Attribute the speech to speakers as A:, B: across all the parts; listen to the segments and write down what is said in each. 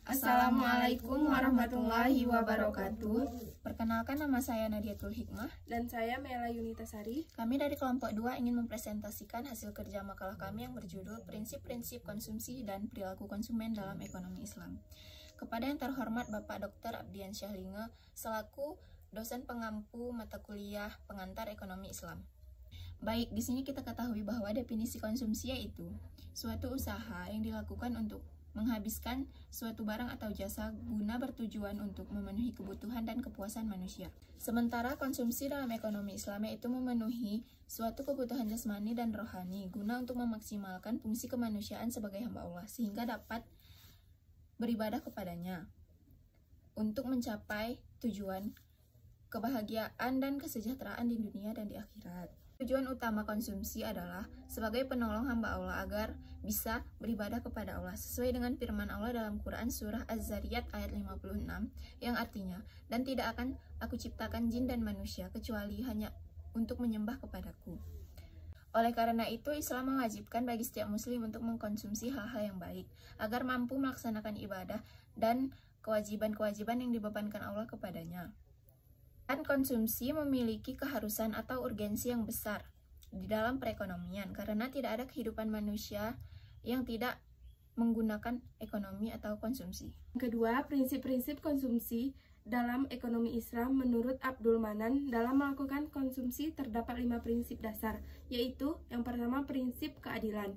A: Assalamualaikum warahmatullahi wabarakatuh.
B: Perkenalkan, nama saya Nadiatul Hikmah.
A: Dan saya Mela Yunitasari.
B: Kami dari kelompok 2 ingin mempresentasikan hasil kerja makalah kami yang berjudul Prinsip-prinsip konsumsi dan perilaku konsumen dalam ekonomi Islam. Kepada yang terhormat Bapak Dr. Abdian Syahlinge selaku dosen pengampu mata kuliah pengantar ekonomi Islam. Baik, di sini kita ketahui bahwa definisi konsumsi yaitu suatu usaha yang dilakukan untuk menghabiskan suatu barang atau jasa guna bertujuan untuk memenuhi kebutuhan dan kepuasan manusia. Sementara konsumsi dalam ekonomi Islam yaitu memenuhi suatu kebutuhan jasmani dan rohani guna untuk memaksimalkan fungsi kemanusiaan sebagai hamba Allah sehingga dapat beribadah kepadanya untuk mencapai tujuan kebahagiaan dan kesejahteraan di dunia dan di akhirat. Tujuan utama konsumsi adalah sebagai penolong hamba Allah agar bisa beribadah kepada Allah sesuai dengan firman Allah dalam Quran surah Az-Zariyat ayat 56 yang artinya, dan tidak akan aku ciptakan jin dan manusia kecuali hanya untuk menyembah kepadaku. Oleh karena itu, Islam mewajibkan bagi setiap muslim untuk mengkonsumsi hal-hal yang baik agar mampu melaksanakan ibadah dan kewajiban-kewajiban yang dibebankan Allah kepadanya. Dan konsumsi memiliki keharusan atau urgensi yang besar di dalam perekonomian karena tidak ada kehidupan manusia yang tidak menggunakan ekonomi atau konsumsi.
A: Kedua, prinsip-prinsip konsumsi dalam ekonomi Islam menurut Abdul Manan dalam melakukan konsumsi terdapat 5 prinsip dasar, yaitu yang pertama prinsip keadilan.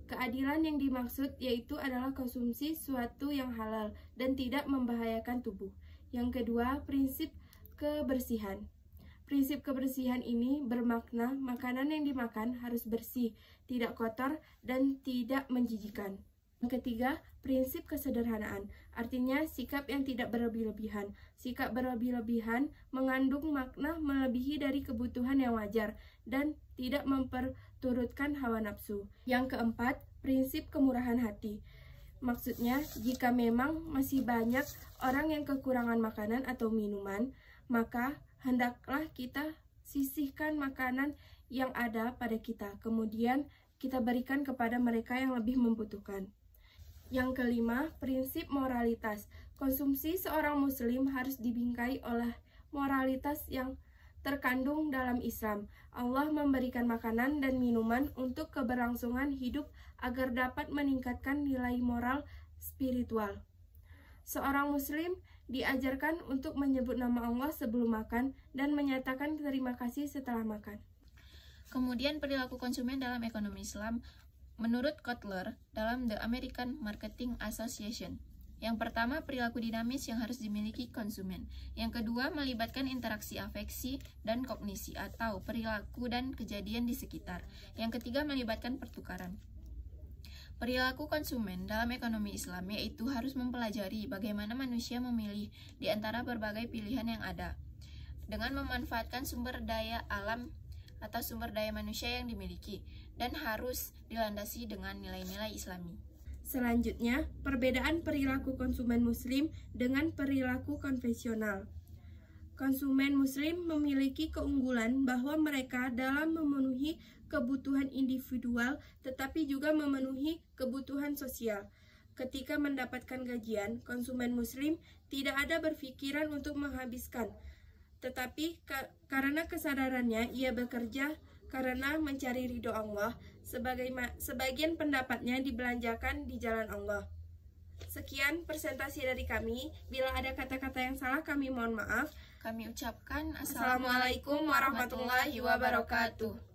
A: Keadilan yang dimaksud yaitu adalah konsumsi suatu yang halal dan tidak membahayakan tubuh. Yang kedua, prinsip kebersihan. Prinsip kebersihan ini bermakna makanan yang dimakan harus bersih, tidak kotor, dan tidak menjijikan. Yang ketiga, prinsip kesederhanaan. Artinya sikap yang tidak berlebih-lebihan. Sikap berlebih-lebihan mengandung makna melebihi dari kebutuhan yang wajar dan tidak memperturutkan hawa nafsu. Yang keempat, prinsip kemurahan hati. Maksudnya, jika memang masih banyak orang yang kekurangan makanan atau minuman, maka hendaklah kita sisihkan makanan yang ada pada kita, kemudian kita berikan kepada mereka yang lebih membutuhkan. Yang kelima, prinsip moralitas. Konsumsi seorang muslim harus dibingkai oleh moralitas yang terkandung dalam Islam. Allah memberikan makanan dan minuman untuk keberlangsungan hidup agar dapat meningkatkan nilai moral spiritual. Seorang muslim diajarkan untuk menyebut nama Allah sebelum makan dan menyatakan terima kasih setelah makan.
B: Kemudian perilaku konsumen dalam ekonomi Islam menurut Kotler dalam The American Marketing Association. Yang pertama, perilaku dinamis yang harus dimiliki konsumen. Yang kedua, melibatkan interaksi afeksi dan kognisi atau perilaku dan kejadian di sekitar. Yang ketiga, melibatkan pertukaran. Perilaku konsumen dalam ekonomi Islam yaitu harus mempelajari bagaimana manusia memilih di antara berbagai pilihan yang ada dengan memanfaatkan sumber daya alam atau sumber daya manusia yang dimiliki dan harus dilandasi dengan nilai-nilai Islami.
A: Selanjutnya, perbedaan perilaku konsumen muslim dengan perilaku konvensional. Konsumen muslim memiliki keunggulan bahwa mereka dalam memenuhi kebutuhan individual tetapi juga memenuhi kebutuhan sosial. Ketika mendapatkan gajian, konsumen muslim tidak ada berpikiran untuk menghabiskan, tetapi karena kesadarannya ia bekerja karena mencari ridho Allah, sebagian pendapatnya dibelanjakan di jalan Allah. Sekian presentasi dari kami. Bila ada kata-kata yang salah, kami mohon maaf.
B: Kami ucapkan
A: Assalamualaikum warahmatullahi wabarakatuh.